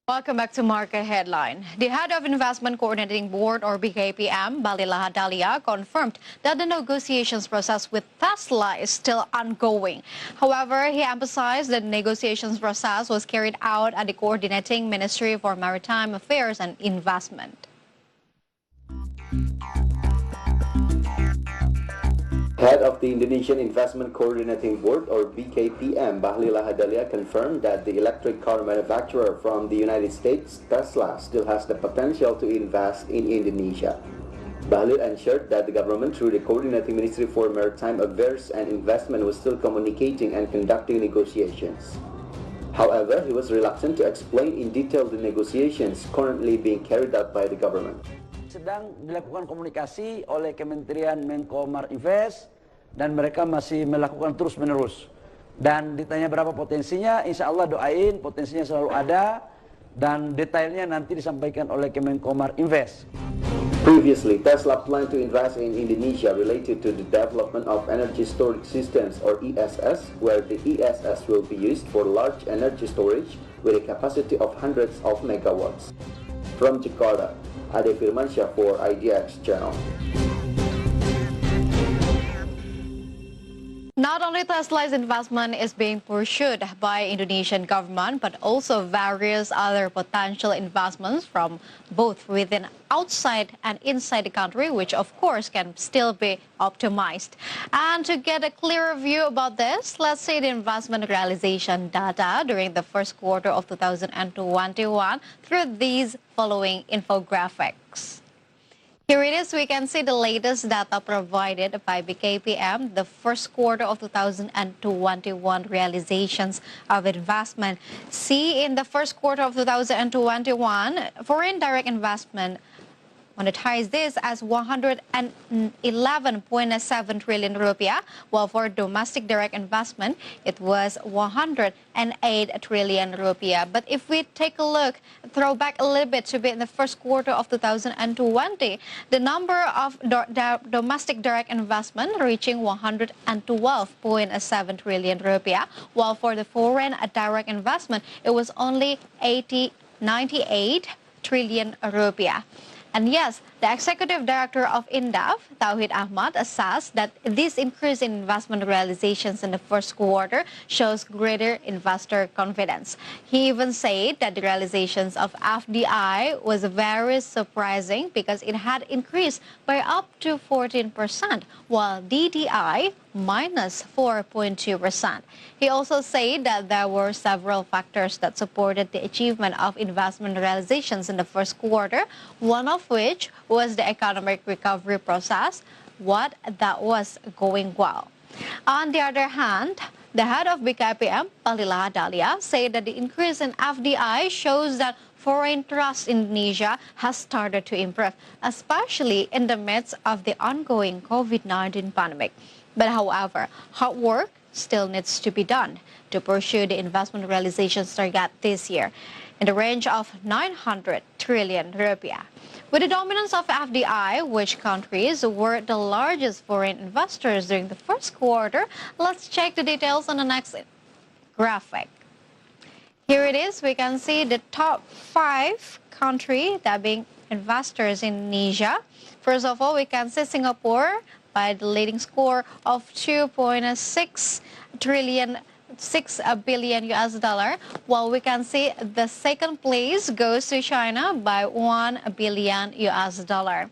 Welcome back to Market Headline. The head of Investment Coordinating Board, or BKPM, Balil Lahadalia, confirmed that the negotiations process with Tesla is still ongoing. However, he emphasized that the negotiations process was carried out at the coordinating Ministry for Maritime Affairs and Investment. Head of the Indonesian Investment Coordinating Board, or BKPM, Bahlil Lahadalia, confirmed that the electric car manufacturer from the United States, Tesla, still has the potential to invest in Indonesia. Bahlil ensured that the government, through the Coordinating Ministry for Maritime Affairs and Investment, was still communicating and conducting negotiations. However, he was reluctant to explain in detail the negotiations currently being carried out by the government. Sedang dilakukan komunikasi oleh Kementerian Menko Marinvest dan mereka masih melakukan terus-menerus. Dan ditanya berapa potensinya, insya Allah doain potensinya selalu ada dan detailnya nanti disampaikan oleh Kemenko Marinvest. Previously, Tesla planned to invest in Indonesia related to the development of energy storage systems, or ESS, where the ESS will be used for large energy storage with a capacity of hundreds of megawatts. From Jakarta, Ade Firmansyah for IDX Channel. Not only Tesla's investment is being pursued by Indonesian government, but also various other potential investments from both within, outside, and inside the country, which of course can still be optimized. And to get a clearer view about this, let's see the investment realization data during the first quarter of 2021 through these following infographics. Here it is. We can see the latest data provided by BKPM, the first quarter of 2021 realizations of investment. See, in the first quarter of 2021, foreign direct investment monetize this as 111.7 trillion rupiah, while for domestic direct investment, it was 108 trillion rupiah. But if we take a look, throw back a little bit to be in the first quarter of 2020, the number of domestic direct investment reaching 112.7 trillion rupiah, while for the foreign direct investment, it was only 98 trillion rupiah. And yes, the executive director of INDAF, Tauhid Ahmad, assessed that this increase in investment realizations in the first quarter shows greater investor confidence. He even said that the realizations of FDI was very surprising because it had increased by up to 14%, while DDI minus 4.2%. He also said that there were several factors that supported the achievement of investment realizations in the first quarter, one of which was the economic recovery process, what that was going well. On the other hand, the head of BKPM, Balil Lahadalia, said that the increase in FDI shows that foreign trust in Indonesia has started to improve, especially in the midst of the ongoing COVID-19 pandemic. But however, hard work still needs to be done to pursue the investment realizations target this year in the range of 900 trillion rupiah. With the dominance of FDI, which countries were the largest foreign investors during the first quarter? Let's check the details on the next graphic. Here it is. We can see the top 5 countries that being investors in Indonesia. First of all, we can see Singapore by the leading score of 2.6 billion US dollar, while we can see the second place goes to China by 1 billion US dollar.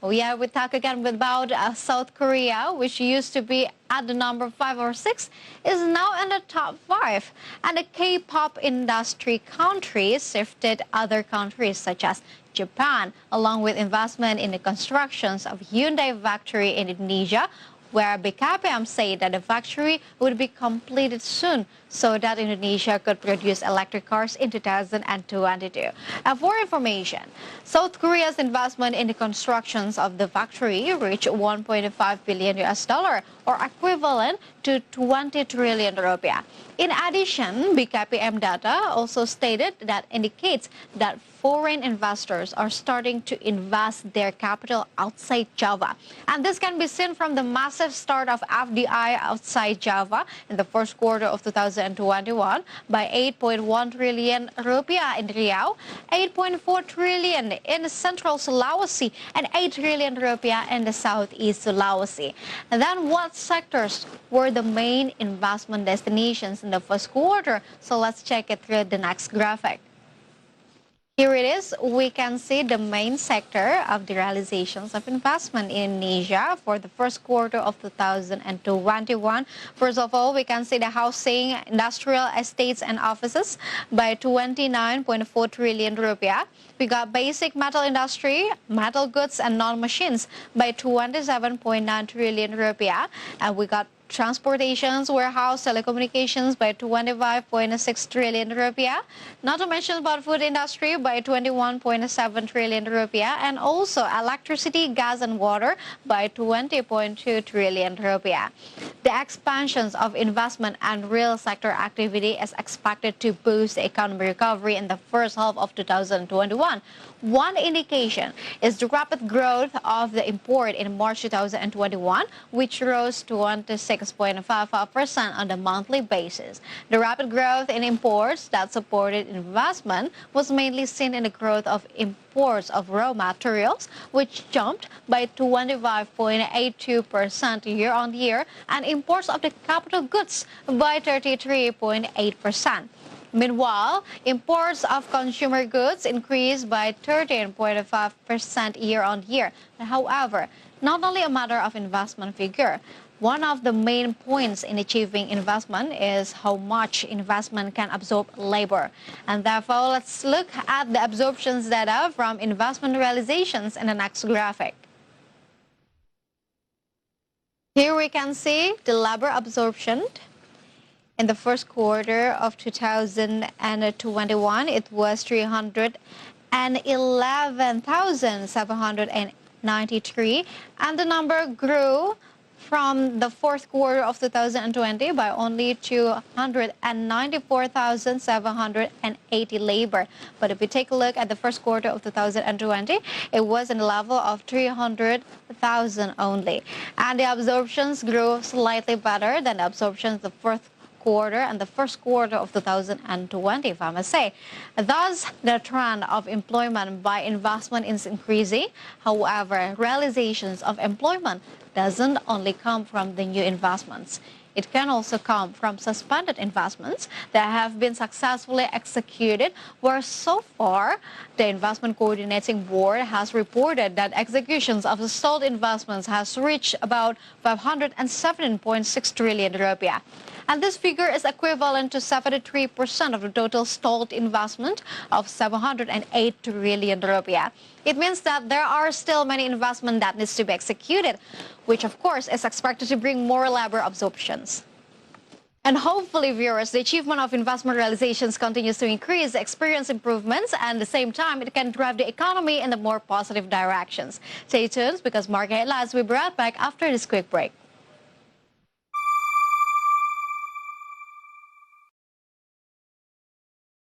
We talk again about South Korea, which used to be at the number 5 or 6, is now in the top 5. And the K-pop industry countries shifted other countries such as Japan, along with investment in the constructions of Hyundai factory in Indonesia, where BKPM said that the factory would be completed soon so that Indonesia could produce electric cars in 2022. And for information, South Korea's investment in the constructions of the factory reached 1.5 billion US dollar, or equivalent to 20 trillion rupiah. In addition, BKPM data also stated that indicates that foreign investors are starting to invest their capital outside Java. And this can be seen from the massive start of FDI outside Java in the first quarter of 2021 2021 by 8.1 trillion rupiah in Riau, 8.4 trillion in Central Sulawesi, and 8 trillion rupiah in the Southeast Sulawesi. And then what sectors were the main investment destinations in the first quarter? So let's check it through the next graphic. Here it is. We can see the main sector of the realizations of investment in Indonesia for the first quarter of 2021. First of all, we can see the housing, industrial estates, and offices by 29.4 trillion rupiah. We got basic metal industry, metal goods, and non-machines by 27.9 trillion rupiah. And we got transportations, warehouse, telecommunications by 25.6 trillion rupiah. Not to mention about food industry by 21.7 trillion rupiah, and also electricity, gas, and water by 20.2 trillion rupiah. The expansions of investment and real sector activity is expected to boost the economic recovery in the first half of 2021. One indication is the rapid growth of the import in March 2021, which rose to 26.55% on a monthly basis. The rapid growth in imports that supported investment was mainly seen in the growth of imports of raw materials, which jumped by 25.82% year-on-year, and imports of the capital goods by 33.8%. Meanwhile, imports of consumer goods increased by 13.5% year-on-year. However, not only a matter of investment figure, one of the main points in achieving investment is how much investment can absorb labor. And therefore, let's look at the absorptions data from investment realizations in the next graphic. Here we can see the labor absorption. In the first quarter of 2021, it was 311,793, and the number grew from the fourth quarter of 2020 by only 294,780 labor. But if we take a look at the first quarter of 2020, it was in the level of 300,000 only. And the absorptions grew slightly better than the absorptions the fourth quarter and the first quarter of 2020, if I must say. Thus, the trend of employment by investment is increasing. However, realizations of employment doesn't only come from the new investments. It can also come from suspended investments that have been successfully executed, where so far the Investment Coordinating Board has reported that executions of the stalled investments has reached about 517.6 trillion rupiah. And this figure is equivalent to 73% of the total stalled investment of 708 trillion rupiah. It means that there are still many investments that needs to be executed, which of course is expected to bring more labor absorptions. And hopefully, viewers, the achievement of investment realizations continues to increase, experience improvements, and at the same time, it can drive the economy in the more positive directions. Stay tuned because market headlines will be right back after this quick break.